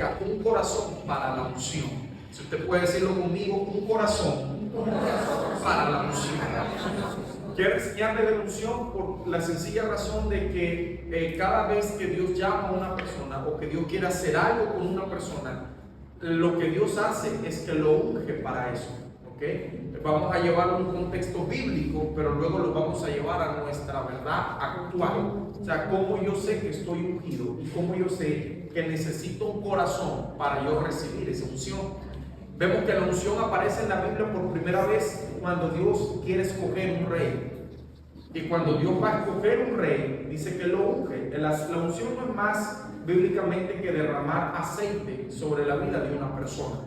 Un corazón para la unción. Si usted puede decirlo conmigo, un corazón para la unción. Quiero enseñarle de la unción por la sencilla razón de que cada vez que Dios llama a una persona o que Dios quiere hacer algo con una persona, lo que Dios hace es que lo unge para eso. ¿Okay? Vamos a llevarlo a un contexto bíblico, pero luego lo vamos a llevar a nuestra verdad actual. O sea, cómo yo sé que estoy ungido y cómo yo sé que necesito un corazón para yo recibir esa unción. Vemos que la unción aparece en la Biblia por primera vez cuando Dios quiere escoger un rey. Y cuando Dios va a escoger un rey, dice que lo unge. La unción no es más bíblicamente que derramar aceite sobre la vida de una persona.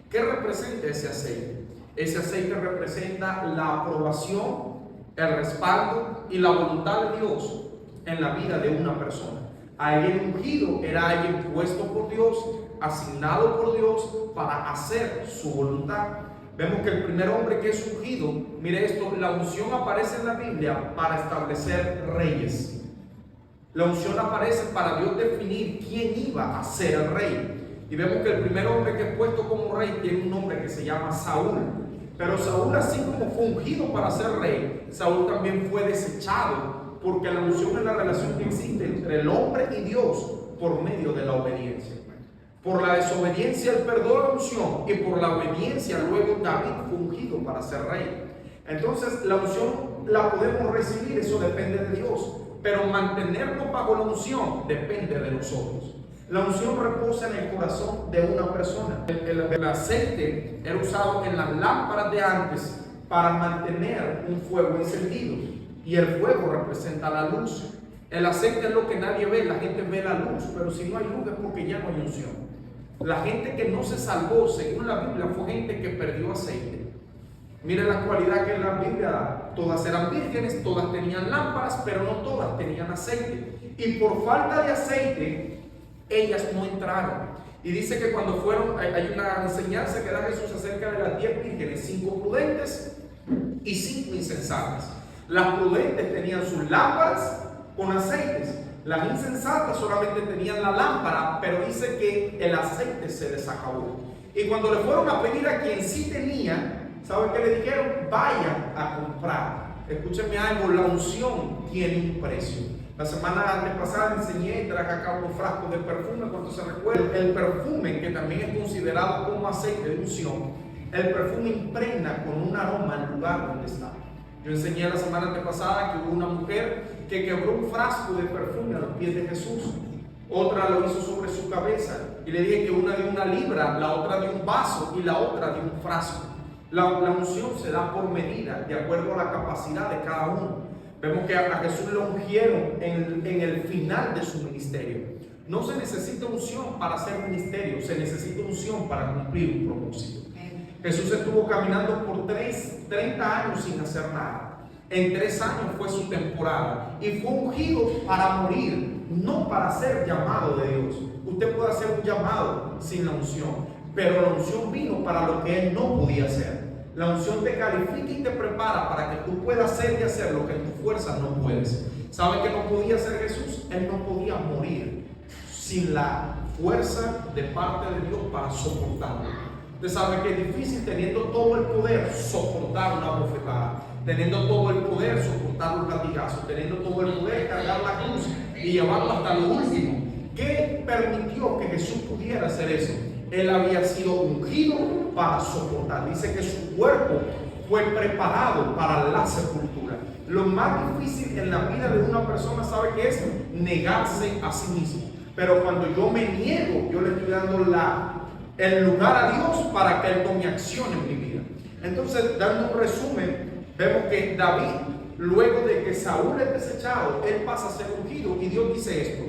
¿Qué representa ese aceite? Ese aceite representa la aprobación, el respaldo y la voluntad de Dios en la vida de una persona. Alguien ungido era alguien puesto por Dios, asignado por Dios para hacer su voluntad. Vemos que el primer hombre que es ungido, mire esto, la unción aparece en la Biblia para establecer reyes. La unción aparece para Dios definir quién iba a ser el rey. Y vemos que el primer hombre que es puesto como rey tiene un nombre que se llama Saúl. Pero Saúl, así como fue ungido para ser rey, Saúl también fue desechado, porque la unción es la relación que existe entre el hombre y Dios por medio de la obediencia. Por la desobediencia él perdió la unción y por la obediencia luego David fue ungido para ser rey. Entonces la unción la podemos recibir, eso depende de Dios, pero mantenernos bajo la unción depende de nosotros. La unción reposa en el corazón de una persona. El aceite era usado en las lámparas de antes para mantener un fuego encendido. Y el fuego representa la luz. El aceite es lo que nadie ve, la gente ve la luz, pero si no hay luz es porque ya no hay unción. La gente que no se salvó, según la Biblia, fue gente que perdió aceite. Miren la cualidad que en la Biblia, todas eran vírgenes, todas tenían lámparas, pero no todas tenían aceite. Y por falta de aceite, ellas no entraron. Y dice que cuando fueron, hay una enseñanza que da Jesús acerca de las 10 vírgenes, 5 prudentes y 5 insensatas. Las prudentes tenían sus lámparas con aceites. Las insensatas solamente tenían la lámpara, pero dice que el aceite se les acabó. Y cuando le fueron a pedir a quien sí tenía, ¿saben qué le dijeron? Vayan a comprar. Escúchenme algo, la unción tiene un precio. La semana antepasada enseñé y traje acá unos frascos de perfume, cuando se recuerda. El perfume, que también es considerado como aceite de unción, el perfume impregna con un aroma el lugar donde está. Yo enseñé la semana antepasada que hubo una mujer que quebró un frasco de perfume a los pies de Jesús. Otra lo hizo sobre su cabeza. Y le dije que una de 1 libra, la otra de un vaso y la otra de un frasco. La unción se da por medida, de acuerdo a la capacidad de cada uno. Vemos que a Jesús lo ungieron en el final de su ministerio. No se necesita unción para hacer ministerio, se necesita unción para cumplir un propósito. Jesús estuvo caminando por 30 años sin hacer nada. En 3 años fue su temporada y fue ungido para morir, no para ser llamado de Dios. Usted puede hacer un llamado sin la unción, pero la unción vino para lo que él no podía hacer. La unción te califica y te prepara para que tú puedas hacer y hacer lo que en tus fuerzas no puedes. ¿Sabe qué no podía hacer Jesús? Él no podía morir sin la fuerza de parte de Dios para soportarlo. Usted sabe que es difícil, teniendo todo el poder, soportar una bofetada, teniendo todo el poder, soportar los latigazos, teniendo todo el poder, cargar la cruz y llevarlo hasta lo último. ¿Qué permitió que Jesús pudiera hacer eso? Él había sido ungido para soportar. Dice que su cuerpo fue preparado para la sepultura. Lo más difícil en la vida de una persona, ¿sabe qué es? Negarse a sí mismo. Pero cuando yo me niego, yo le estoy dando el lugar a Dios para que Él tome acción en mi vida. Entonces, dando un resumen, vemos que David, luego de que Saúl es desechado, él pasa a ser ungido. Y Dios dice esto: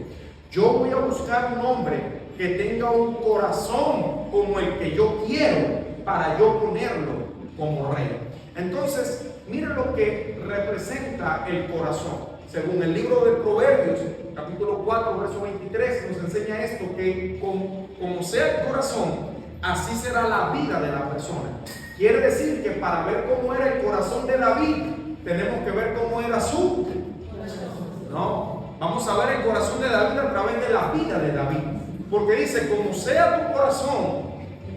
yo voy a buscar un hombre que tenga un corazón como el que yo quiero para yo ponerlo como rey. Entonces, miren lo que representa el corazón. Según el libro de Proverbios, capítulo 4, verso 23, nos enseña esto, que como sea el corazón, así será la vida de la persona. Quiere decir que para ver cómo era el corazón de David, tenemos que ver cómo era su corazón. No, vamos a ver el corazón de David a través de la vida de David. Porque dice, como sea tu corazón,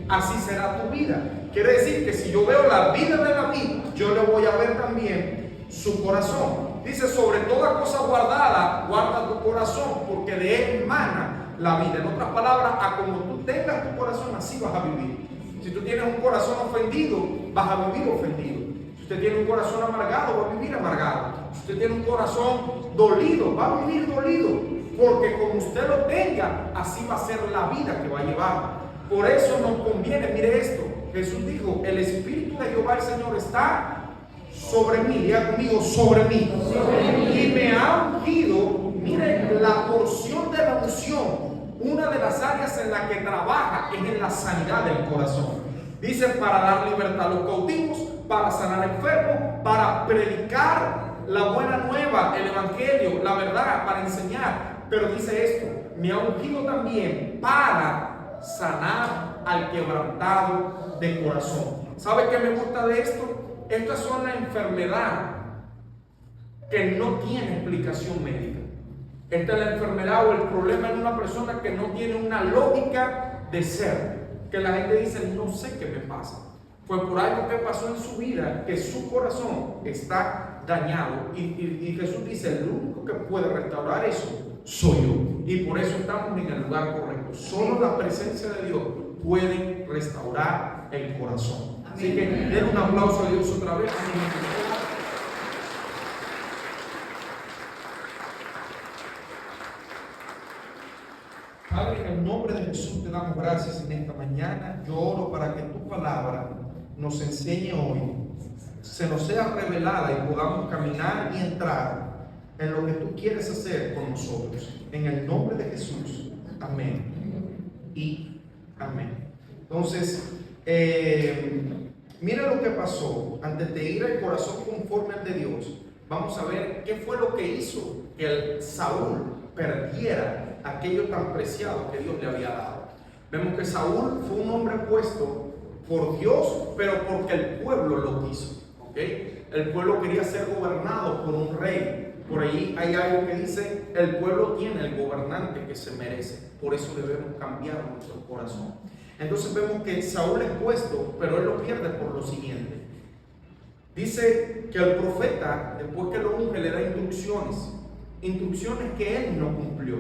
así será tu vida. Quiere decir que si yo veo la vida de David, yo le voy a ver también su corazón. Dice, sobre toda cosa guardada, guarda tu corazón, porque de él emana la vida. En otras palabras, a como tú tengas tu corazón, así vas a vivir. Si tú tienes un corazón ofendido, vas a vivir ofendido. Si usted tiene un corazón amargado, va a vivir amargado. Si usted tiene un corazón dolido, va a vivir dolido. Porque como usted lo tenga, así va a ser la vida que va a llevar. Por eso nos conviene, mire esto. Jesús dijo, el Espíritu de Jehová el Señor está sobre mí. Diga conmigo, sobre mí. Y me ha ungido, mire la porción de la unción. Una de las áreas en la que trabaja es en la sanidad del corazón. Dice, para dar libertad a los cautivos, para sanar enfermos, para predicar la buena nueva, el evangelio, la verdad, para enseñar. Pero dice esto, me ha ungido también para sanar al quebrantado de corazón. ¿Sabe qué me gusta de esto? Esta es una enfermedad que no tiene explicación médica. Esta es la enfermedad o el problema en una persona que no tiene una lógica de ser. Que la gente dice, no sé qué me pasa. Fue por algo que pasó en su vida, que su corazón está dañado. Y Jesús dice, el único que puede restaurar eso soy yo. Y por eso estamos en el lugar correcto. Solo la presencia de Dios puede restaurar el corazón. Así que den un aplauso a Dios otra vez. Padre, en el nombre de Jesús te damos gracias en esta mañana. Yo oro para que tu palabra nos enseñe hoy, se nos sea revelada y podamos caminar y entrar en lo que tú quieres hacer con nosotros. En el nombre de Jesús. Amén. Y amén. Entonces, mira lo que pasó. Antes de ir al corazón conforme al de Dios, vamos a ver qué fue lo que hizo que el Saúl perdiera aquello tan preciado que Dios le había dado. Vemos que Saúl fue un hombre puesto por Dios, pero porque el pueblo lo quiso. ¿Okay? El pueblo quería ser gobernado por un rey. Por ahí hay algo que dice, el pueblo tiene el gobernante que se merece. Por eso debemos cambiar nuestro corazón. Entonces vemos que Saúl es puesto, pero él lo pierde por lo siguiente. Dice que el profeta, después que lo unge, le da instrucciones que él no cumplió.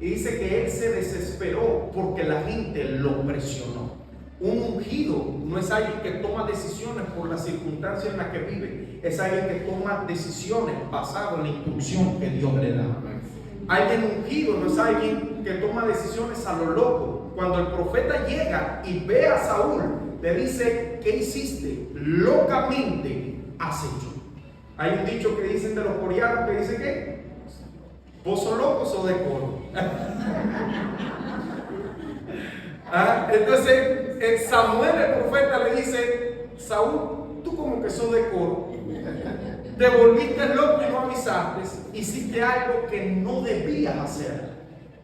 Y dice que él se desesperó porque la gente lo presionó. Un ungido no es alguien que toma decisiones por la circunstancia en la que vive, es alguien que toma decisiones basado en la instrucción que Dios le da. Alguien ungido no es alguien que toma decisiones a lo loco. Cuando el profeta llega y ve a Saúl, le dice, ¿qué hiciste? Locamente has hecho. Hay un dicho que dicen de los coreanos que dice ¿qué? ¿Vos sos locos o de coro? Entonces Samuel el profeta le dice, Saúl, tú como que sos de coro, te volviste loco y no avisaste, hiciste algo que no debías hacer.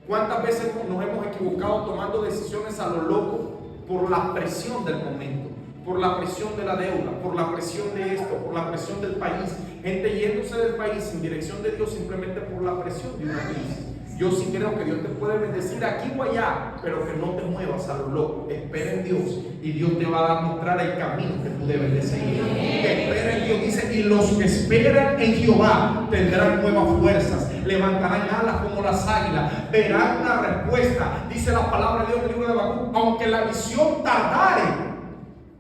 ¿Cuántas veces nos hemos equivocado tomando decisiones a lo loco por la presión del momento, por la presión de la deuda, por la presión de esto, por la presión del país? Gente yéndose del país sin dirección de Dios simplemente por la presión de una crisis. Yo sí creo que Dios te puede bendecir aquí o allá, pero que no te muevas a lo loco. Espera en Dios y Dios te va a mostrar el camino que tú debes de seguir. Espera en Dios, dice, y los que esperan en Jehová tendrán nuevas fuerzas, levantarán alas como las águilas, verán una respuesta. Dice la palabra de Dios en el libro de Habacuc, aunque la visión tardare,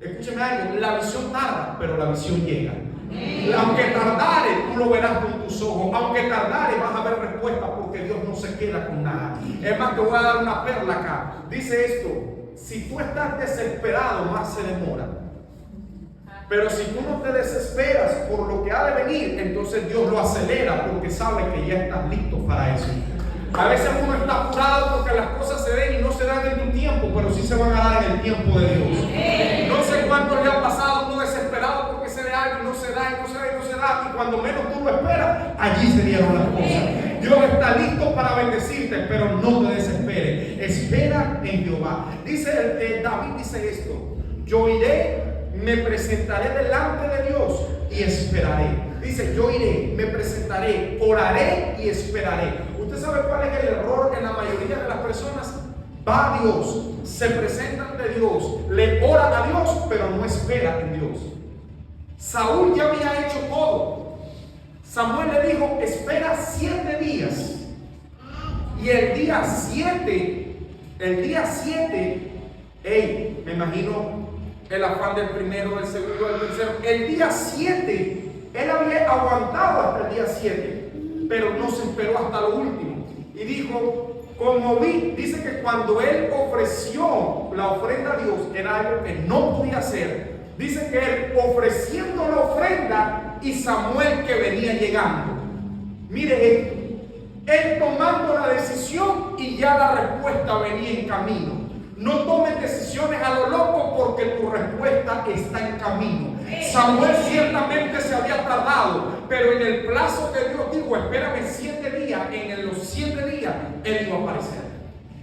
escúcheme algo, la visión tarda, pero la visión llega. Aunque tardare, tú lo verás con tus ojos. Aunque tardare, vas a ver respuesta, porque Dios no se queda con nada. Es más, te voy a dar una perla acá. Dice esto: si tú estás desesperado, más se demora. Pero si tú no te desesperas por lo que ha de venir, entonces Dios lo acelera, porque sabe que ya estás listo para eso. A veces uno está apurado porque las cosas se den y no se dan en tu tiempo, pero sí se van a dar en el tiempo de Dios. No sé cuánto le ha pasado uno desesperado porque se dé algo y no se da, y no se da, y no se da, y cuando menos tú lo esperas, allí se dieron las cosas. Dios está listo para bendecirte, pero no te desesperes. Espera en Jehová. David dice esto: yo iré, me presentaré delante de Dios y esperaré. Dice, yo iré, me presentaré, oraré y esperaré. ¿Usted sabe cuál es el error en la mayoría de las personas? va a Dios, se presenta ante Dios, le ora a Dios, pero no espera en Dios. Saúl ya había hecho todo. Samuel le dijo, espera 7 días. Y el día 7, me imagino el afán del primero, del segundo, del tercero. El día 7, él había aguantado hasta el día 7, pero no se esperó hasta lo último. Y dijo, como vi, dice que cuando él ofreció la ofrenda a Dios, era algo que no podía hacer. Dice que él ofreciendo la ofrenda y Samuel que venía llegando. Mire esto. Él tomando la decisión y ya la respuesta venía en camino. No tomes decisiones a lo loco porque tu respuesta está en camino. Samuel ciertamente se había tardado, pero en el plazo que Dios dijo, espérame 7 días, en los 7 días él iba a aparecer.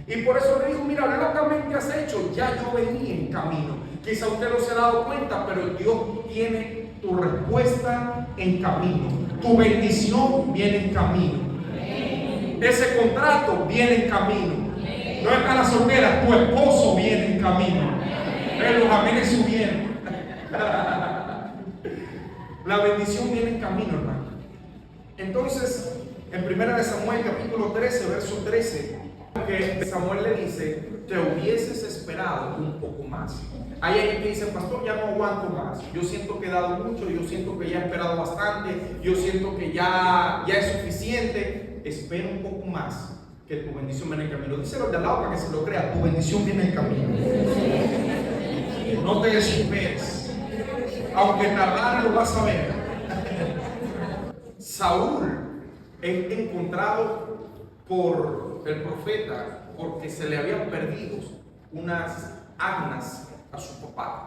Y por eso le dijo, mira, locamente has hecho, ya yo venía en camino. Quizá usted no se ha dado cuenta, pero Dios tiene tu respuesta en camino. Tu bendición viene en camino. Ese contrato viene en camino. No es para las solteras, tu esposo viene en camino. Los amenes subieron. La bendición viene en camino, hermano. Entonces, en 1 Samuel capítulo 13, verso 13, que Samuel le dice, te hubieses esperado un poco más. Hay alguien que dice, pastor, ya no aguanto más. Yo siento que he dado mucho, yo siento que ya he esperado bastante, yo siento que ya es suficiente. Espera un poco más, que tu bendición viene en camino. Díselo de al lado para que se lo crea, tu bendición viene en camino. No te desesperes. Aunque tardara, lo vas a ver. Saúl es encontrado por el profeta porque se le habían perdido unas asnas a su papá.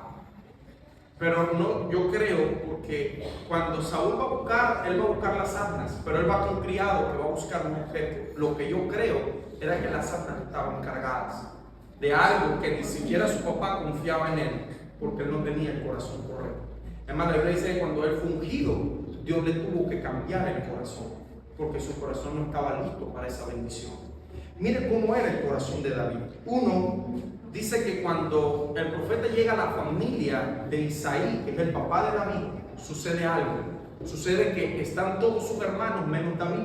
Pero no, yo creo, porque cuando Saúl va a buscar, él va a buscar las asnas, pero él va con un criado que va a buscar un objeto. Lo que yo creo era que las asnas estaban cargadas de algo que ni siquiera su papá confiaba en él, porque él no tenía el corazón correcto. Además, la Biblia dice que cuando él fue ungido, Dios le tuvo que cambiar el corazón, porque su corazón no estaba listo para esa bendición. Mire cómo era el corazón de David. Dice que cuando el profeta llega a la familia de Isaí, que es el papá de David, sucede algo. Sucede que están todos sus hermanos menos David.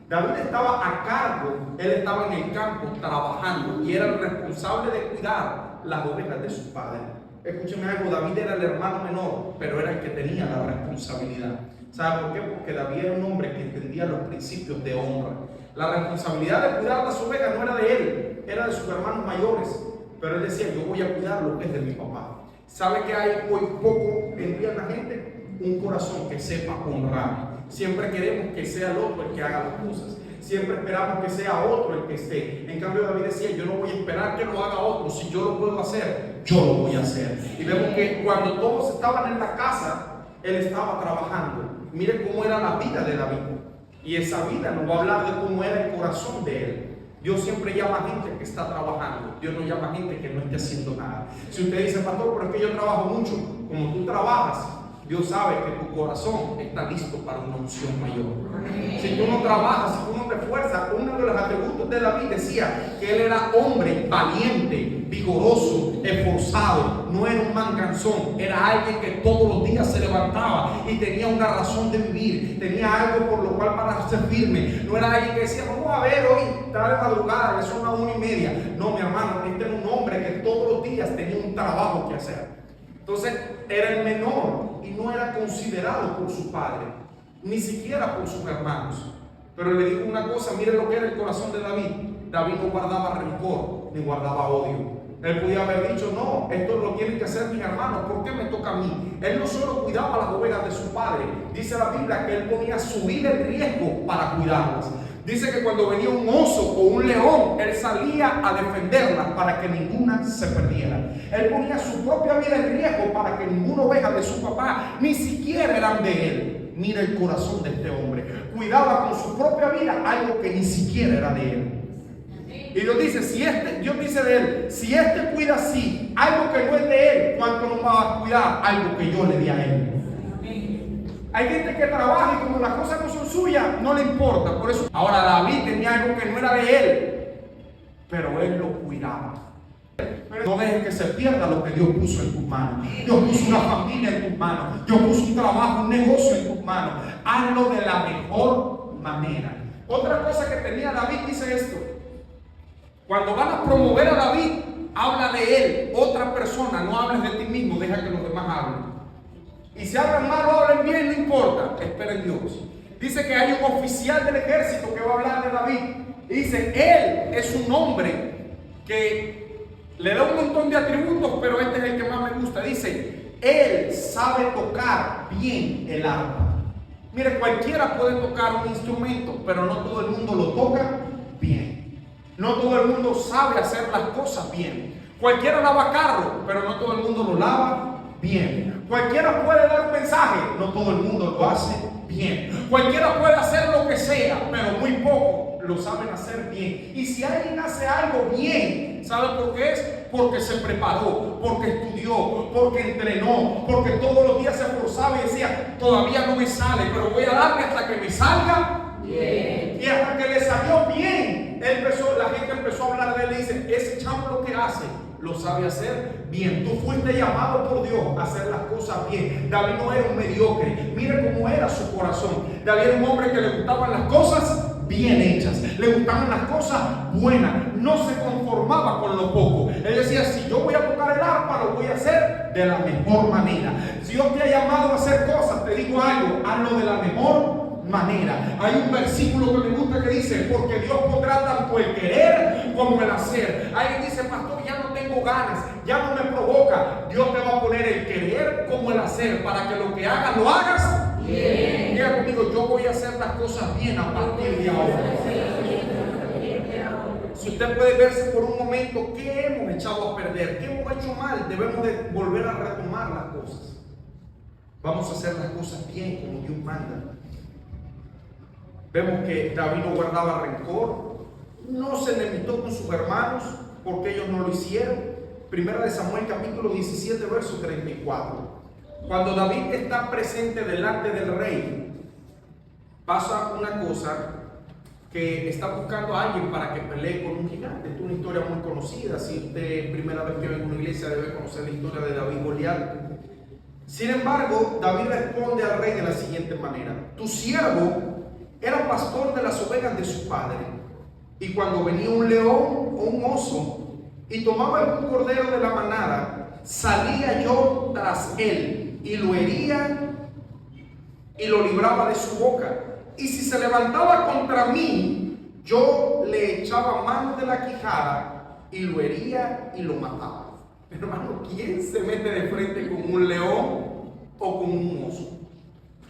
David estaba a cargo, él estaba en el campo trabajando y era el responsable de cuidar las ovejas de su padre. Escúcheme algo, David era el hermano menor, pero era el que tenía la responsabilidad. ¿Sabe por qué? Porque David era un hombre que entendía los principios de honra. La responsabilidad de cuidar las ovejas no era de él, era de sus hermanos mayores. Pero él decía, yo voy a cuidar lo que es de mi papá. ¿Sabe que hay hoy poco en día en la gente? Un corazón que sepa honrar. Siempre queremos que sea el otro el que haga las cosas. Siempre esperamos que sea otro el que esté. En cambio, David decía, yo no voy a esperar que lo haga otro. Si yo lo puedo hacer, yo lo voy a hacer. Y vemos que cuando todos estaban en la casa, él estaba trabajando. Mire cómo era la vida de David. Y esa vida nos va a hablar de cómo era el corazón de él. Dios siempre llama a gente que está trabajando. Dios no llama a gente que no esté haciendo nada. Si usted dice, pastor, pero es que yo trabajo mucho. Como tú trabajas, Dios sabe que tu corazón está listo para una unción mayor. Si tú no trabajas, si tú no te esfuerzas, uno de los atributos de David decía que él era hombre valiente, vigoroso, esforzado. No era un manganzón, era alguien que todos los días se levantaba y tenía una razón de vivir, tenía algo por lo cual pararse firme. No era alguien que decía, vamos a ver hoy, está de madrugada, que son las 1:30. No, mi hermano, este era un hombre que todos los días tenía un trabajo que hacer. Entonces era el menor y no era considerado por su padre, ni siquiera por sus hermanos. Pero le digo una cosa, mire lo que era el corazón de David. David no guardaba rencor ni guardaba odio. Él podía haber dicho, no, esto lo tienen que hacer mis hermanos, ¿por qué me toca a mí? Él no solo cuidaba las ovejas de su padre, dice la Biblia que él ponía su vida en riesgo para cuidarlas. Dice que cuando venía un oso o un león, él salía a defenderlas para que ninguna se perdiera. Él ponía su propia vida en riesgo para que ninguna oveja de su papá ni siquiera eran de él. Mira el corazón de este hombre. Cuidaba con su propia vida algo que ni siquiera era de él. Y Dios dice, Dios dice de él, si este cuida así algo que no es de él, ¿cuánto no va a cuidar algo que yo le di a él? Hay gente que trabaja y como las cosas no son suyas, no le importa. Por eso, ahora David tenía algo que no era de él. pero Él lo cuidaba. No dejes que se pierda lo que Dios puso en tus manos. Dios puso una familia en tus manos. Dios puso un trabajo, un negocio en tus manos. Hazlo de la mejor manera. Otra cosa que tenía David dice esto. Cuando van a promover a David, habla de él, otra persona. No hables de ti mismo, deja que los demás hablen. Y si hablan mal o hablen bien, no importa, espera en Dios. Dice que hay un oficial del ejército que va a hablar de David. Y dice, él es un hombre que le da un montón de atributos, pero este es el que más me gusta. Dice, él sabe tocar bien el arpa. Mire, cualquiera puede tocar un instrumento, pero no todo el mundo lo toca bien. No todo el mundo sabe hacer las cosas bien. Cualquiera lava carro, pero no todo el mundo lo lava bien. Cualquiera puede dar un mensaje, no todo el mundo lo hace bien. Cualquiera puede hacer lo que sea, pero muy poco lo saben hacer bien. Y si alguien hace algo bien, ¿sabe por qué es? Porque se preparó, porque estudió, porque entrenó, porque todos los días se esforzaba y decía, todavía no me sale, pero voy a darle hasta que me salga bien. Y hasta que le salió bien, la gente empezó a hablar de él y dice, ese chamo lo que hace, lo sabe hacer bien. Tú fuiste llamado por Dios a hacer las cosas bien. David no era un mediocre. Mire cómo era su corazón. David era un hombre que le gustaban las cosas bien hechas, le gustaban las cosas buenas, no se conformaba con lo poco. Él decía, si yo voy a tocar el arpa, lo voy a hacer de la mejor manera. Si Dios te ha llamado a hacer cosas, te digo algo, hazlo de la mejor manera. Hay un versículo que me gusta que dice, porque Dios pondrá tanto el querer como el hacer. Alguien dice, pastor, ya no tengo ganas, ya no me provoca. Dios te va a poner el querer como el hacer, para que lo que hagas, lo hagas bien. Diga conmigo, yo voy a hacer las cosas bien a partir de ahora. Si usted puede verse por un momento, ¿qué hemos echado a perder? ¿Qué hemos hecho mal? Debemos de volver a retomar las cosas. Vamos a hacer las cosas bien como Dios manda. Vemos que David no guardaba rencor, no se enemitó con sus hermanos porque ellos no lo hicieron. Primera de Samuel capítulo 17 verso 34. Cuando David está presente delante del rey, pasa una cosa, que está buscando a alguien para que pelee con un gigante. Esta es una historia muy conocida. Si usted primera vez que ve en una iglesia debe conocer la historia de David y Goliat. Sin embargo, David responde al rey de la siguiente manera: tu siervo era pastor de las ovejas de su padre, y cuando venía un león o un oso y tomaba algún cordero de la manada, salía yo tras él y lo hería y lo libraba de su boca. Y si se levantaba contra mí, yo le echaba mano de la quijada y lo hería y lo mataba. Pero hermano, ¿quién se mete de frente con un león o con un oso?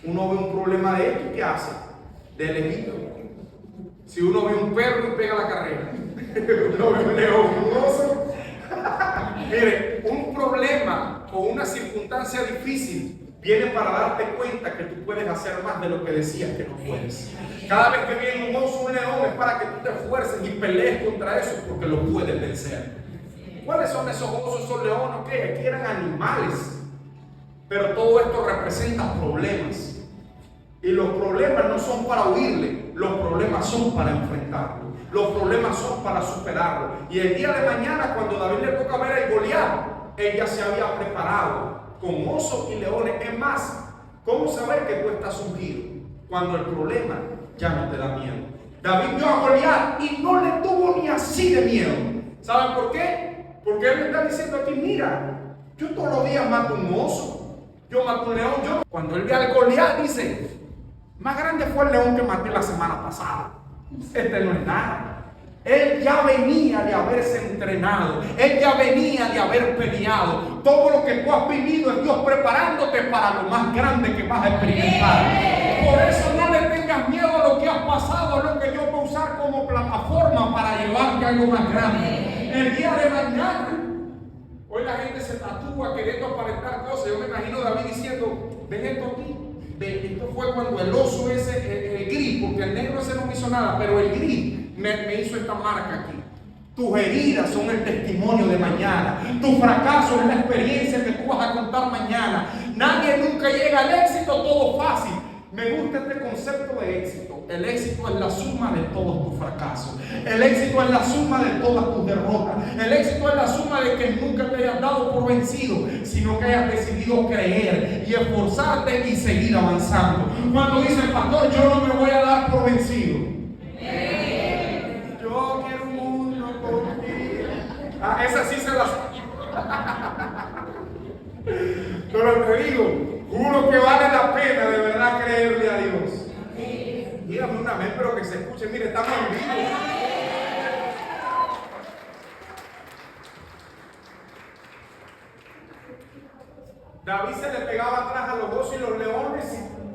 Uno ve un problema de esto, ¿qué hace? De lejito. Si uno ve un perro y pega la carrera, uno ve un león, un oso. Mire, un problema o una circunstancia difícil viene para darte cuenta que tú puedes hacer más de lo que decías que no puedes. Cada vez que viene un oso o un león es para que tú te esfuerces y pelees contra eso, porque lo puedes vencer. ¿Cuáles son esos osos, esos leones? ¿Qué? Aquí eran animales. Pero todo esto representa problemas. Y los problemas no son para huirle, los problemas son para enfrentarlo. Los problemas son para superarlo. Y el día de mañana, cuando David le toca ver el Goliat, él ya se había preparado con osos y leones. Es más, ¿cómo saber que tú estás ungido? Cuando el problema ya no te da miedo. David vio a Goliat y no le tuvo ni así de miedo. ¿Saben por qué? Porque él le está diciendo aquí, mira, yo todos los días mato un oso, yo mato un león. Cuando él ve al Goliat dice, más grande fue el león que maté la semana pasada. Este no es nada. Él ya venía de haberse entrenado. Él ya venía de haber peleado. Todo lo que tú has vivido es Dios preparándote para lo más grande que vas a experimentar. Por eso no le tengas miedo a lo que has pasado, a lo que Dios va a usar como plataforma para llevarte a algo más grande. El día de mañana, hoy la gente se tatúa queriendo aparentar cosas. Yo me imagino a David diciendo, ven esto aquí. Esto fue cuando el oso ese, el gris, porque el negro ese no me hizo nada, pero el gris me hizo esta marca aquí. Tus heridas son el testimonio de mañana. Tu fracaso es la experiencia que tú vas a contar mañana. Nadie nunca llega al éxito todo fácil. Me gusta este concepto de éxito. el éxito es la suma de todos tus fracasos. El éxito es la suma de todas tus derrotas. El éxito es la suma de que nunca te hayas dado por vencido, sino que hayas decidido creer y esforzarte y seguir avanzando. Cuando dice el pastor, yo no me voy a dar por vencido. Yo quiero un mundo contigo. Esa sí se las... Pero te digo, juro que vale la pena de verdad creerle a Dios. Dígame un amén, pero que se escuche. Mire, estamos en vivo. David se le pegaba atrás a los osos y los leones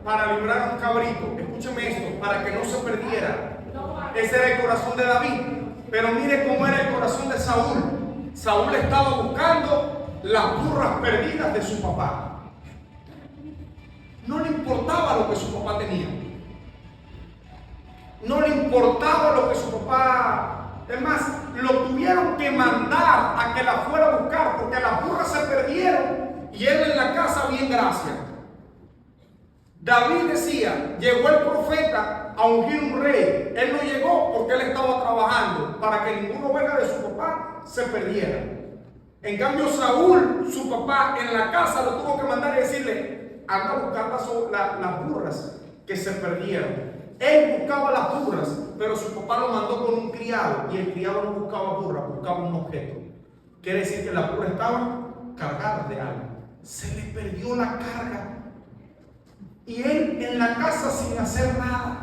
para librar a un cabrito. Escúcheme esto, para que no se perdiera. Ese era el corazón de David. Pero mire cómo era el corazón de Saúl. Saúl estaba buscando las burras perdidas de su papá. No le importaba lo que su papá tenía. No le importaba lo que su papá... Es más, lo tuvieron que mandar a que la fuera a buscar porque las burras se perdieron y él en la casa bien gracias. David decía, llegó el profeta a ungir un rey. Él no llegó porque él estaba trabajando para que ninguna oveja de su papá se perdiera. En cambio Saúl, su papá, en la casa lo tuvo que mandar y decirle, anda a buscar las burras que se perdieron. Él buscaba las burras, pero su papá lo mandó con un criado y el criado no buscaba burras, buscaba un objeto. Quiere decir que las burras estaban cargadas de algo. Se le perdió la carga y él en la casa sin hacer nada.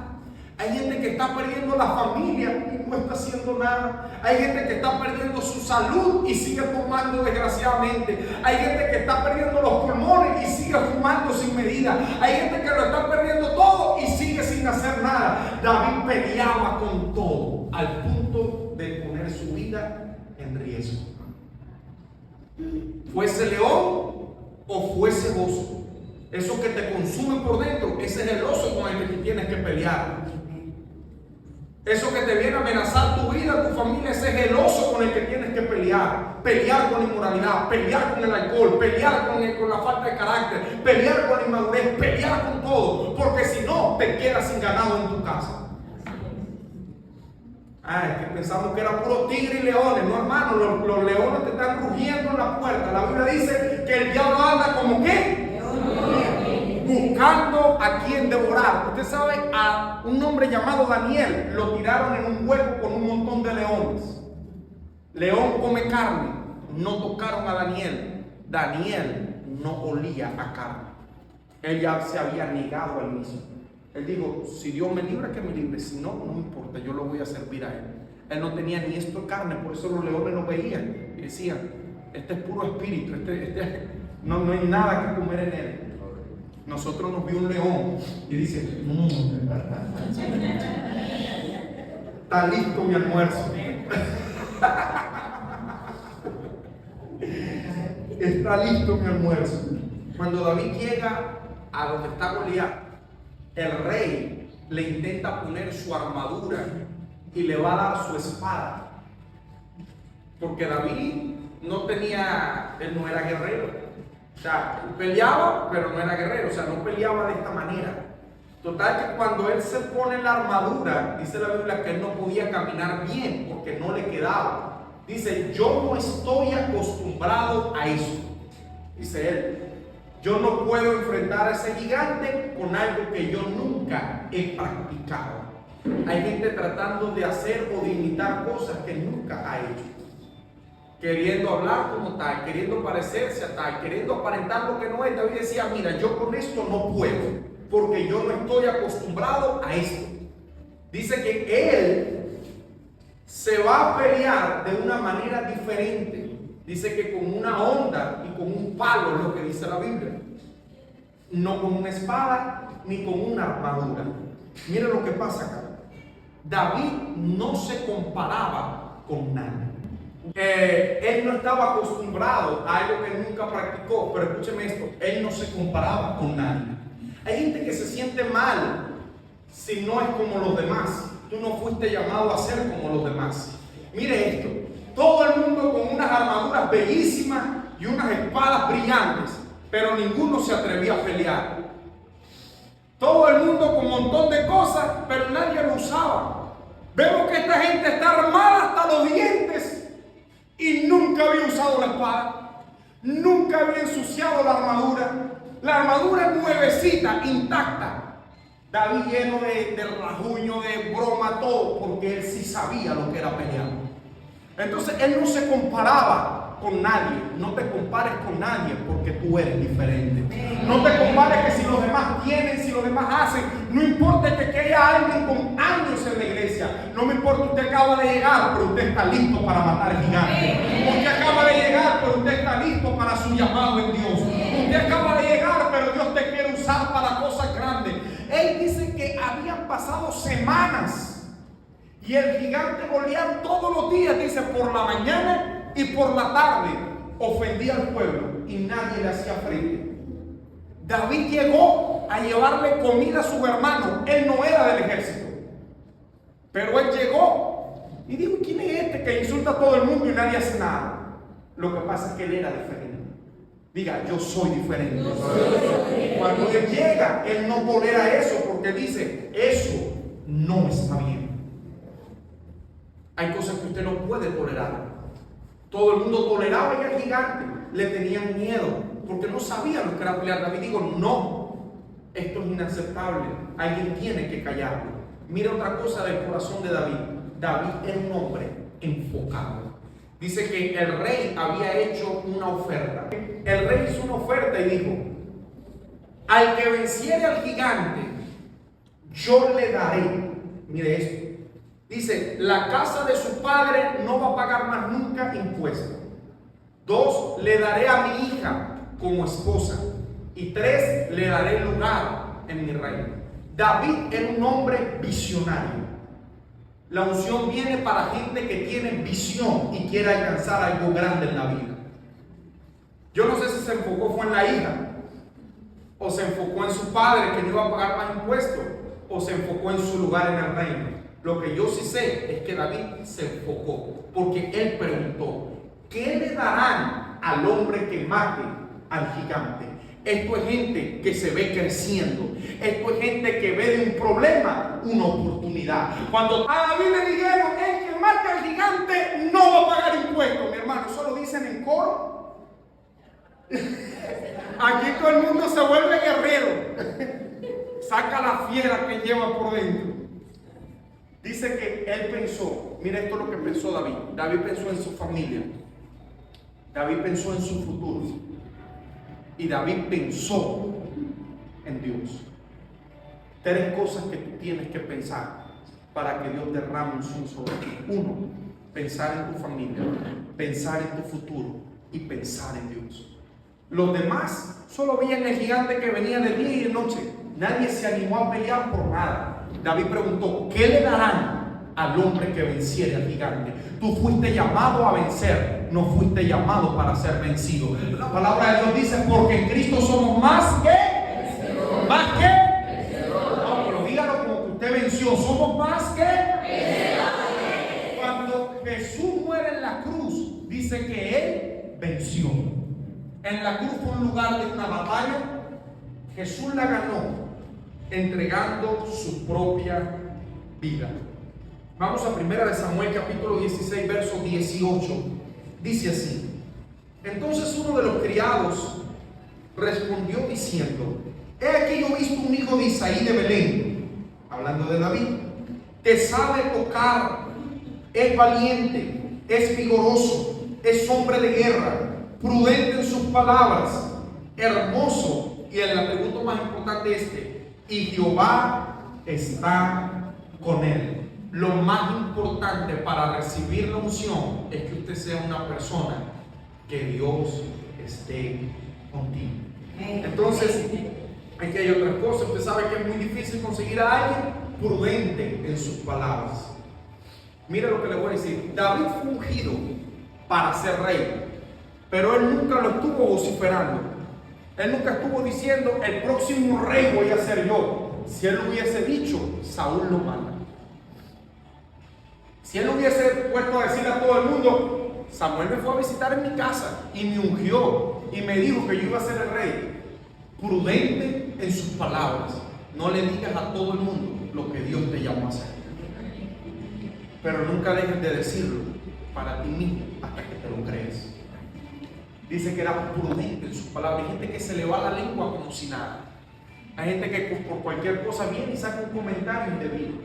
Hay gente que está perdiendo la familia y no está haciendo nada. Hay gente que está perdiendo su salud y sigue fumando desgraciadamente. Hay gente que está perdiendo los pulmones y sigue fumando sin medida. Hay gente que lo está perdiendo todo y sigue sin hacer nada. David peleaba con todo al punto de poner su vida en riesgo. Fuese león o fuese oso. Eso que te consume por dentro, ese es el oso con el que tú tienes que pelear. Eso que te viene a amenazar tu vida, tu familia, ese es el oso con el que tienes que pelear. Pelear con la inmoralidad, pelear con el alcohol, pelear con la falta de carácter, pelear con la inmadurez, pelear con todo. Porque si no, te quedas sin ganado en tu casa. Es que pensamos que era puro tigre y leones. No, hermano, los leones te están rugiendo en la puerta. La Biblia dice que el diablo anda como ¿qué? Buscando a quien devorar. Usted sabe, a un hombre llamado Daniel lo tiraron en un hueco con un montón de leones. León come carne. No tocaron a Daniel. Daniel no olía a carne. Él ya se había negado al mismo. Él dijo, si Dios me libra, que me libre. Si no, no me importa, yo lo voy a servir a él. Él no tenía ni esto de carne, por eso los leones lo veían y decían, este es puro espíritu, no hay nada que comer en él. Nosotros nos vio un león y dice, está listo mi almuerzo. Está listo mi almuerzo. Cuando David llega a donde está Goliat, el rey le intenta poner su armadura y le va a dar su espada. Porque David él no era guerrero. O sea, peleaba, pero no era guerrero, o sea, no peleaba de esta manera. Total que cuando él se pone la armadura, dice la Biblia que él no podía caminar bien porque no le quedaba. Dice, yo no estoy acostumbrado a eso. Dice él, yo no puedo enfrentar a ese gigante con algo que yo nunca he practicado. Hay gente tratando de hacer o de imitar cosas que nunca ha hecho. Queriendo hablar como tal, queriendo parecerse a tal, queriendo aparentar lo que no es. David decía, mira, yo con esto no puedo, porque yo no estoy acostumbrado a esto. Dice que él se va a pelear de una manera diferente. Dice que con una honda y con un palo, es lo que dice la Biblia. No con una espada ni con una armadura. Mira lo que pasa acá. David no se comparaba con nadie. Él no estaba acostumbrado a algo que nunca practicó, pero escúcheme esto, él no se comparaba con nadie. Hay gente que se siente mal si no es como los demás. Tú no fuiste llamado a ser como los demás. Mire esto, todo el mundo con unas armaduras bellísimas y unas espadas brillantes, pero ninguno se atrevía a pelear. Todo el mundo con un montón de cosas, pero nadie lo usaba. Vemos que esta gente está armada hasta los dientes y nunca había usado la espada, nunca había ensuciado la armadura. La armadura es nuevecita, intacta. David lleno de rajuño, de broma, todo, porque él sí sabía lo que era pelear. Entonces él no se comparaba con nadie. No te compares con nadie porque tú eres diferente. No te compares que si los demás tienen, si los demás hacen. No importa que haya alguien con años en la iglesia. No me importa, usted acaba de llegar, pero usted está listo para matar gigantes. Usted acaba de llegar, pero usted está listo para su llamado en Dios. Usted acaba de llegar, pero Dios te quiere usar para cosas grandes. Él dice que habían pasado semanas y el gigante Goliat todos los días, dice, por la mañana y por la tarde ofendía al pueblo y nadie le hacía frente. David llegó a llevarle comida a sus hermanos. Él no era del ejército, pero él llegó y dijo: ¿quién es este que insulta a todo el mundo y nadie hace nada? Lo que pasa es que él era diferente. Diga: yo soy diferente. Cuando él llega, él no tolera eso, porque dice: eso no está bien. Hay cosas que usted no puede tolerar. Todo el mundo toleraba ya al gigante, le tenían miedo, porque no sabían lo que era pelear. David dijo: no, esto es inaceptable, alguien tiene que callarlo. Mira otra cosa del corazón de David. David era un hombre enfocado. Dice que el rey había hecho una oferta. El rey hizo una oferta y dijo: al que venciere al gigante, yo le daré. Mire esto. Dice: la casa de su padre no va a pagar más nunca impuestos. 2, le daré a mi hija como esposa. Y 3, le daré lugar en mi reino. David era un hombre visionario. La unción viene para gente que tiene visión y quiere alcanzar algo grande en la vida. Yo no sé si se enfocó fue en la hija, o se enfocó en su padre que no iba a pagar más impuestos, o se enfocó en su lugar en el reino. Lo que yo sí sé es que David se enfocó, porque él preguntó: ¿qué le darán al hombre que mate al gigante? Esto es gente que se ve creciendo. Esto es gente que ve de un problema una oportunidad. Cuando a David le dijeron: el que mate al gigante no va a pagar impuestos, mi hermano, eso lo dicen en coro. Aquí todo el mundo se vuelve guerrero. Saca la fiera que lleva por dentro. Dice que él pensó, mira esto es lo que pensó David. David pensó en su familia. David pensó en su futuro. Y David pensó en Dios. 3 cosas que tú tienes que pensar para que Dios derrame unción sobre ti. 1, pensar en tu familia, pensar en tu futuro y pensar en Dios. Los demás solo veían el gigante que venía de día y de noche. Nadie se animó a pelear por nada. David preguntó: ¿qué le darán al hombre que venciere al gigante? Tú fuiste llamado a vencer, no fuiste llamado para ser vencido. La palabra de Dios dice: porque en Cristo somos más que vencedores. ¿Más que? No, pero dígalo como que usted venció. Somos más que vencedores. Cuando Jesús muere en la cruz, dice que Él venció. En la cruz fue un lugar de una batalla. Jesús la ganó entregando su propia vida. Vamos a 1 Samuel capítulo 16 verso 18. Dice así: entonces uno de los criados respondió diciendo: he aquí yo he visto un hijo de Isaí de Belén, hablando de David, que sabe tocar, es valiente, es vigoroso, es hombre de guerra, prudente en sus palabras, hermoso. Y el atributo más importante es y Jehová está con él. Lo más importante para recibir la unción es que usted sea una persona que Dios esté contigo. Entonces, aquí hay otras cosas. Usted sabe que es muy difícil conseguir a alguien prudente en sus palabras. Mira lo que le voy a decir. David fue ungido para ser rey, pero él nunca lo estuvo vociferando. Él nunca estuvo diciendo: el próximo rey voy a ser yo. Si él hubiese dicho, Saúl lo mata. Si él hubiese puesto a decir a todo el mundo: Samuel me fue a visitar en mi casa y me ungió y me dijo que yo iba a ser el rey. Prudente en sus palabras. No le digas a todo el mundo lo que Dios te llamó a hacer. Pero nunca dejes de decirlo para ti mismo hasta que te lo crees. Dice que era prudente en sus palabras. Hay gente que se le va la lengua como si nada. Hay gente que por cualquier cosa viene y saca un comentario indebido.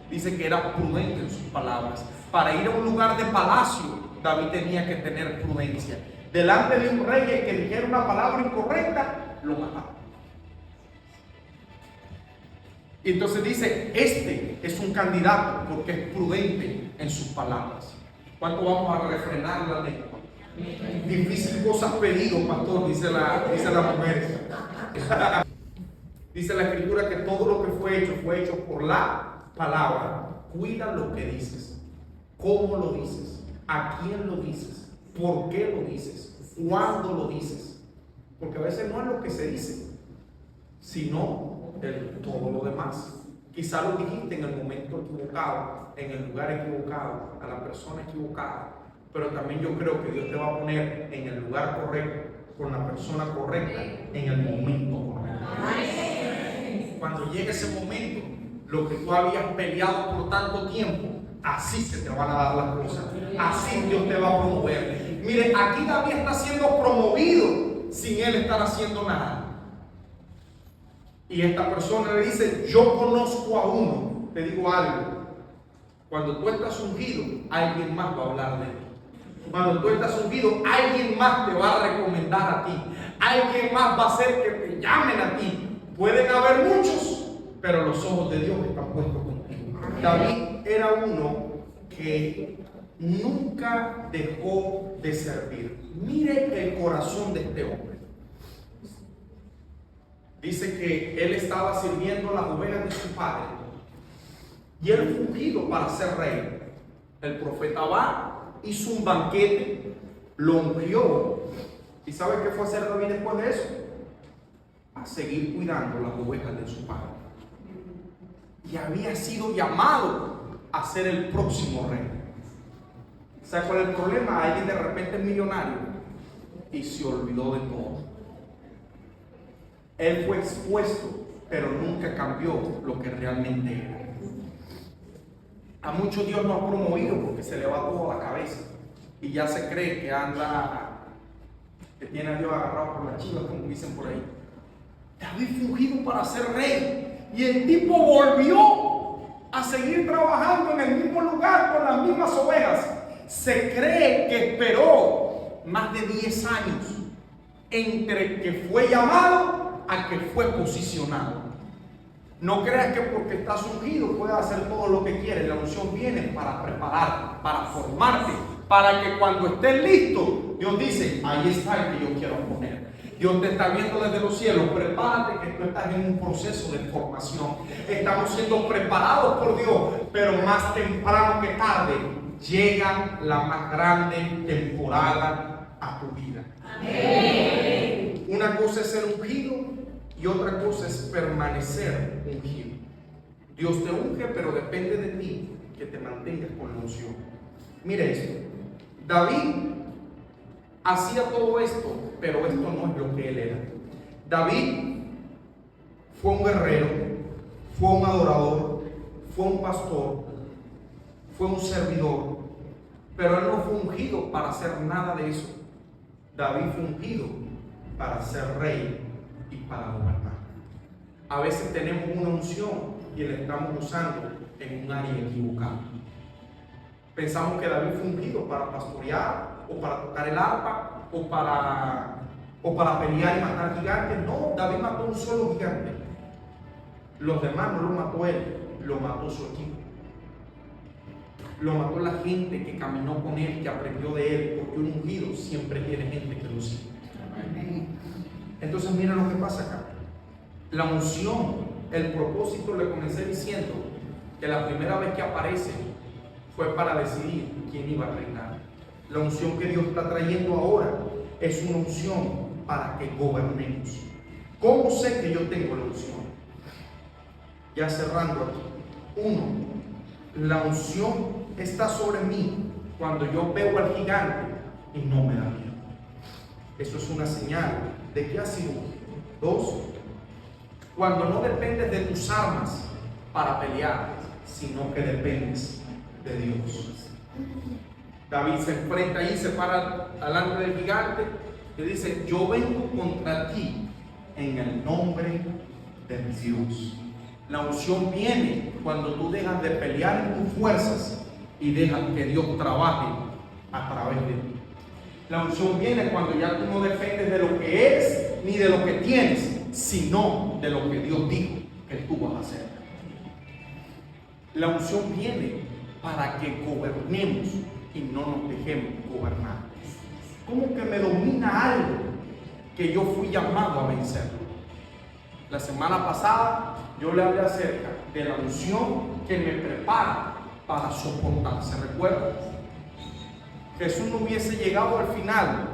Dice que era prudente en sus palabras. Para ir a un lugar de palacio, David tenía que tener prudencia. Delante de un rey que dijera una palabra incorrecta, lo mataba. Y entonces dice, este es un candidato porque es prudente en sus palabras. ¿Cuánto vamos a refrenar la lengua? Difícil cosa pedido, pastor, dice la mujer. Dice la escritura que todo lo que fue hecho por la palabra. Cuida lo que dices, cómo lo dices, a quién lo dices, por qué lo dices, cuándo lo dices. Porque a veces no es lo que se dice, sino todo lo demás. Quizá lo dijiste en el momento equivocado, en el lugar equivocado, a la persona equivocada. Pero también yo creo que Dios te va a poner en el lugar correcto, con la persona correcta, en el momento correcto. Cuando llegue ese momento, lo que tú habías peleado por tanto tiempo, así se te van a dar las cosas. Así Dios te va a promover. Mire, aquí David está siendo promovido sin él estar haciendo nada. Y esta persona le dice, yo conozco a uno. Te digo algo, cuando tú estás ungido, alguien más va a hablar de ti. Cuando tú estás ungido, alguien más te va a recomendar a ti. Alguien más va a hacer que te llamen a ti. Pueden haber muchos, pero los ojos de Dios están puestos contigo. David era uno que nunca dejó de servir. Mire el corazón de este hombre. Dice que él estaba sirviendo las ovejas de su padre y él fue ungido para ser rey. El profeta va, hizo un banquete, lo ungió. ¿Y sabe qué fue a hacer David después de eso? A seguir cuidando las ovejas de su padre. Y había sido llamado a ser el próximo rey. ¿Sabe cuál es el problema? Alguien de repente es millonario y se olvidó de todo. Él fue expuesto, pero nunca cambió lo que realmente era. A muchos Dios no ha promovido porque se le va todo a la cabeza y ya se cree que anda, que tiene a Dios agarrado por las chivas, como dicen por ahí. David fue ungido para ser rey y el tipo volvió a seguir trabajando en el mismo lugar con las mismas ovejas. Se cree que esperó más de 10 años entre que fue llamado a que fue posicionado. No creas que porque estás ungido puedes hacer todo lo que quieres. La unción viene para prepararte, para formarte, para que cuando estés listo, Dios dice, ahí está el que yo quiero poner. Dios te está viendo desde los cielos. Prepárate que tú estás en un proceso de formación. Estamos siendo preparados por Dios, pero más temprano que tarde llega la más grande temporada a tu vida. Amén. Una cosa es ser ungido y otra cosa es permanecer ungido. Dios te unge, pero depende de ti que te mantengas con la unción. Mire esto. David hacía todo esto, pero esto no es lo que él era. David fue un guerrero, fue un adorador, fue un pastor, fue un servidor, pero él no fue ungido para hacer nada de eso. David fue ungido para ser rey y para gobernar. A veces tenemos una unción y la estamos usando en un área equivocada. Pensamos que David fue ungido para pastorear, o para tocar el arpa, o para pelear y matar gigantes. No, David mató un solo gigante. Los demás no lo mató él, lo mató su equipo. Lo mató la gente que caminó con él, que aprendió de él, porque un ungido siempre tiene gente que lo sigue. Entonces mira lo que pasa acá. La unción, el propósito, le comencé diciendo que la primera vez que aparece fue para decidir quién iba a reinar. La unción que Dios está trayendo ahora es una unción para que gobernemos. ¿Cómo sé que yo tengo la unción? Ya cerrando aquí. 1. La unción está sobre mí cuando yo veo al gigante y no me da miedo. Eso es una señal de que ha sido ungido. 2. Cuando no dependes de tus armas para pelear, sino que dependes de Dios. David se enfrenta ahí, se para delante del gigante y dice: yo vengo contra ti en el nombre de Dios. La unción viene cuando tú dejas de pelear en tus fuerzas y dejas que Dios trabaje a través de ti. La unción viene cuando ya tú no dependes de lo que eres ni de lo que tienes, sino de lo que Dios dijo que tú vas a hacer. La unción viene para que gobernemos y no nos dejemos gobernar. ¿Cómo que me domina algo que yo fui llamado a vencer? La semana pasada yo le hablé acerca de la unción que me prepara para soportar. ¿Se recuerda? Jesús no hubiese llegado al final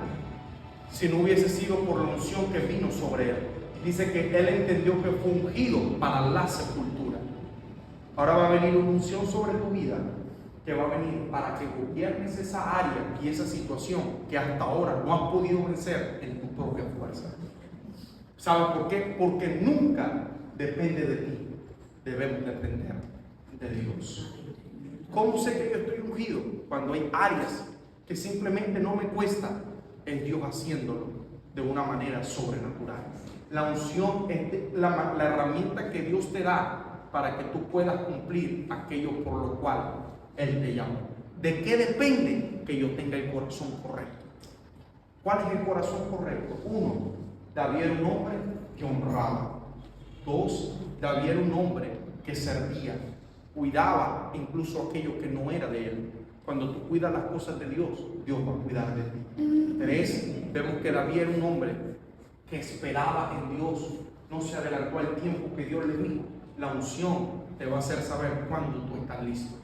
si no hubiese sido por la unción que vino sobre él. Dice que él entendió que fue ungido para la sepultura. Ahora va a venir una unción sobre tu vida que va a venir para que gobiernes esa área y esa situación que hasta ahora no has podido vencer en tu propia fuerza. ¿Sabes por qué? Porque nunca depende de ti. Debemos depender de Dios. ¿Cómo sé que yo estoy ungido? Cuando hay áreas que simplemente no me cuesta, es Dios haciéndolo de una manera sobrenatural. La unción es la herramienta que Dios te da para que tú puedas cumplir aquello por lo cual Él te llamó. ¿De qué depende? Que yo tenga el corazón correcto. ¿Cuál es el corazón correcto? 1, David era un hombre que honraba. 2, David era un hombre que servía, cuidaba incluso aquello que no era de él. Cuando tú cuidas las cosas de Dios, Dios va a cuidar de ti. 3, vemos que David era un hombre que esperaba en Dios. No se adelantó al tiempo que Dios le dijo. La unción te va a hacer saber cuándo tú estás listo.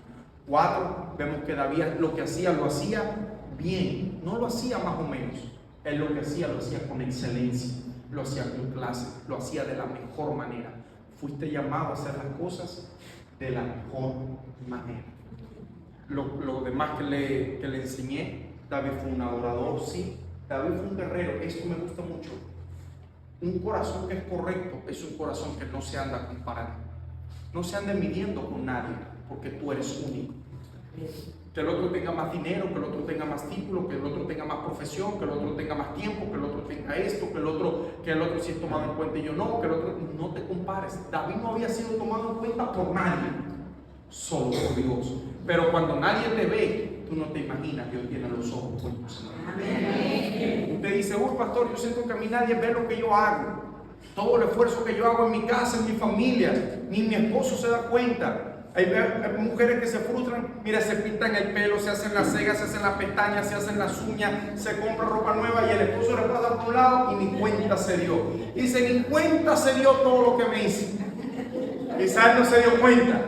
4, vemos que David lo que hacía, lo hacía bien. No lo hacía más o menos. Él lo que hacía, lo hacía con excelencia. Lo hacía con clase. Lo hacía de la mejor manera. Fuiste llamado a hacer las cosas de la mejor manera. Lo demás que le enseñé, David fue un adorador, sí. David fue un guerrero. Esto me gusta mucho. Un corazón que es correcto es un corazón que no se anda comparando. No se anda midiendo con nadie, porque tú eres único. Que el otro tenga más dinero, que el otro tenga más título, que el otro tenga más profesión, que el otro tenga más tiempo, que el otro tenga esto, que el otro sí es tomado en cuenta y yo no, que el otro no te compares. David no había sido tomado en cuenta por nadie, solo por Dios. Pero cuando nadie te ve, tú no te imaginas, Dios tiene los ojos puestos. Usted dice: pastor, yo siento que a mí nadie ve lo que yo hago. Todo el esfuerzo que yo hago en mi casa, en mi familia, ni mi esposo se da cuenta. Hay mujeres que se frustran, mira, se pintan el pelo, se hacen las cejas, se hacen las pestañas, se hacen las uñas, se compra ropa nueva y el esposo le pasa por un lado y ni cuenta se dio. Dice: ni cuenta se dio todo lo que me hice. Quizás no se dio cuenta,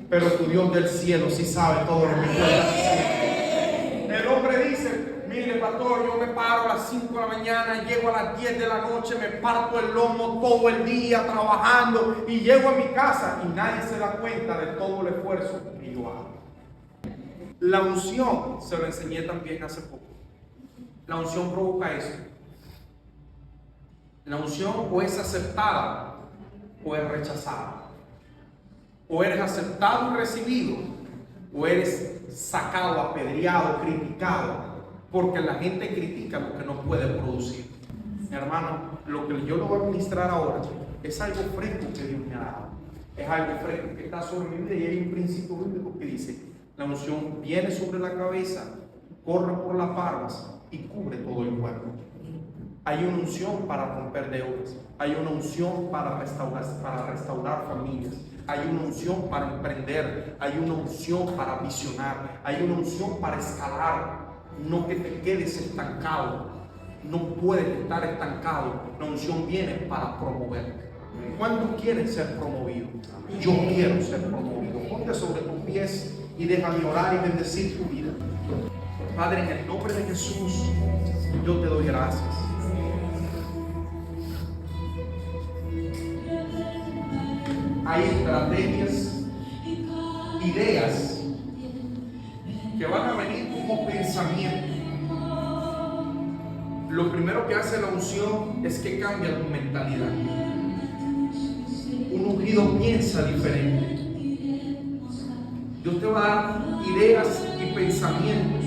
pero tu Dios del cielo sí sabe todo lo que cuenta. El hombre dice: mire, pastor, yo me paro a las 5 de la mañana, llego a las 10 de la noche, me parto el lomo todo el día trabajando y llego a mi casa y nadie se da cuenta de todo el esfuerzo que yo hago. La unción, se lo enseñé también hace poco. La unción provoca eso. La unción o es aceptada o es rechazada. O eres aceptado y recibido, o eres sacado, apedreado, criticado. Porque la gente critica lo que no puede producir. Mi hermano, lo que yo lo voy a administrar ahora es algo fresco que Dios me ha dado. Es algo fresco que está sobre mi vida y hay un principio bíblico que dice: la unción viene sobre la cabeza, corre por las barbas y cubre todo el cuerpo. Hay una unción para romper deudas. Hay una unción para restaurar familias. Hay una unción para emprender. Hay una unción para visionar. Hay una unción para escalar. No que te quedes estancado. No puedes estar estancado. La unción viene para promoverte. ¿Cuántos quieren ser promovidos? Yo quiero ser promovido. Ponte sobre tus pies y déjame orar y bendecir tu vida. Padre, en el nombre de Jesús, yo te doy gracias. Hay estrategias, ideas que van a venir como pensamiento. Lo primero que hace la unción es que cambia tu mentalidad. un ungido piensa diferente. Dios te va a dar ideas y pensamientos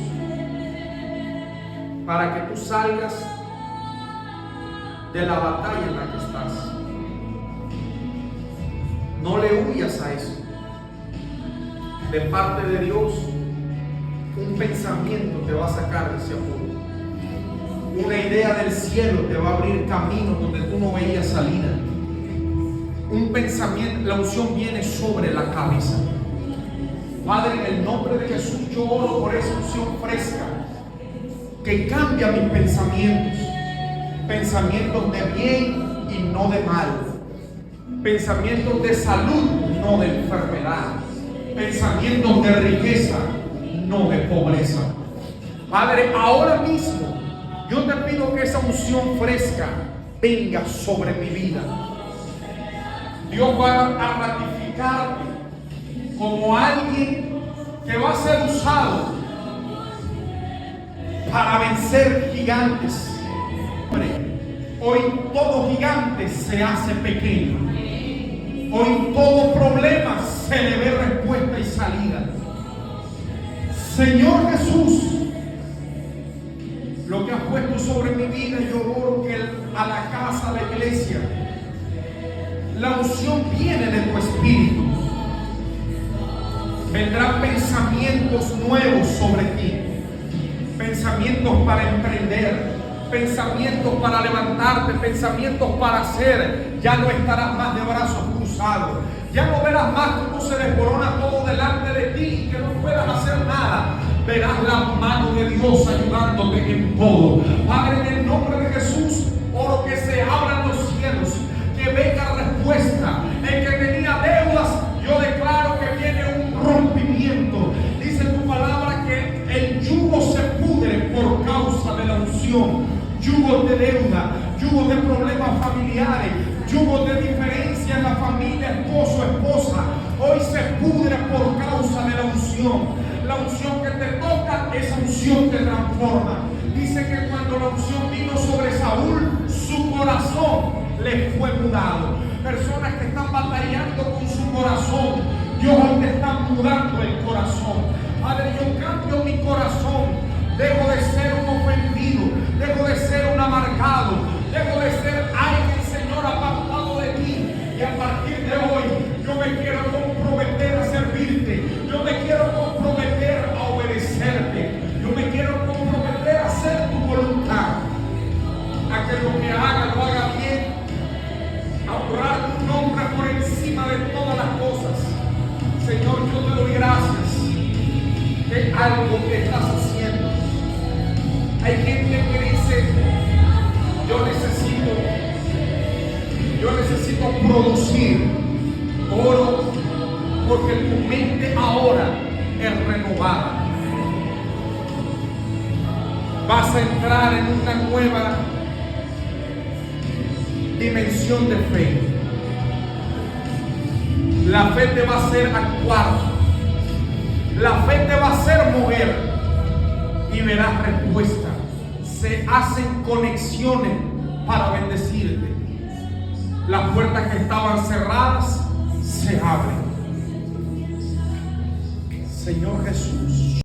para que tú salgas de la batalla en la que estás. No le huyas a eso. De parte de Dios, un pensamiento te va a sacar de ese apuro. Una idea del cielo te va a abrir caminos donde tú no veías salida. Un pensamiento, la unción viene sobre la cabeza. Padre, en el nombre de Jesús, yo oro por esa unción fresca que cambia mis pensamientos. Pensamientos de bien y no de mal. Pensamientos de salud, no de enfermedad. Pensamientos de riqueza, no de pobreza. Padre, ahora mismo yo te pido que esa unción fresca venga sobre mi vida. Dios va a ratificarte como alguien que va a ser usado para vencer gigantes. Hoy todo gigante se hace pequeño. Hoy todo problema se le ve respuesta y salida. Señor Jesús, lo que has puesto sobre mi vida, yo oro que a la casa, a la iglesia, la unción viene de tu espíritu. Vendrán pensamientos nuevos sobre ti, pensamientos para emprender, pensamientos para levantarte, pensamientos para hacer. Ya no estarás más de brazos cruzados, ya no verás más cómo se desborona todo delante de ti y que no puedas hacer nada. Verás la mano de Dios ayudándote en todo. Padre, en el nombre de Jesús, oro que se abran los cielos, que venga respuesta. El que tenía deudas, yo declaro que viene un rompimiento. Dice tu palabra que el yugo se pudre por causa de la unción. Yugos de deuda, yugos de problemas familiares, yugos de diferencia en la familia, esposo, esposa, hoy se pudre por causa de la unción. La unción que te toca, esa unción te transforma. Dice que cuando la unción vino sobre Saúl, su corazón le fue mudado. Personas que están batallando con su corazón, Dios hoy te está mudando el corazón. Padre, yo cambio mi corazón. Dejo de ser un ofendido, dejo de ser un amargado, dejo de ser alguien, Señor, apartado de ti. Y a partir de hoy, yo me quiero comprometer a servirte. Yo me quiero comprometer a obedecerte. Yo me quiero comprometer a hacer tu voluntad. A que lo que haga, lo haga bien. A honrar tu nombre por encima de todas las cosas. Señor, yo te doy gracias de algo que estás haciendo. Hay gente que dice, yo necesito producir. Oro porque tu mente ahora es renovada. Vas a entrar en una nueva dimensión de fe. La fe te va a hacer actuar. La fe te va a hacer mover y verás respuesta. Se hacen conexiones para bendecirte. Las puertas que estaban cerradas se abren. Señor Jesús.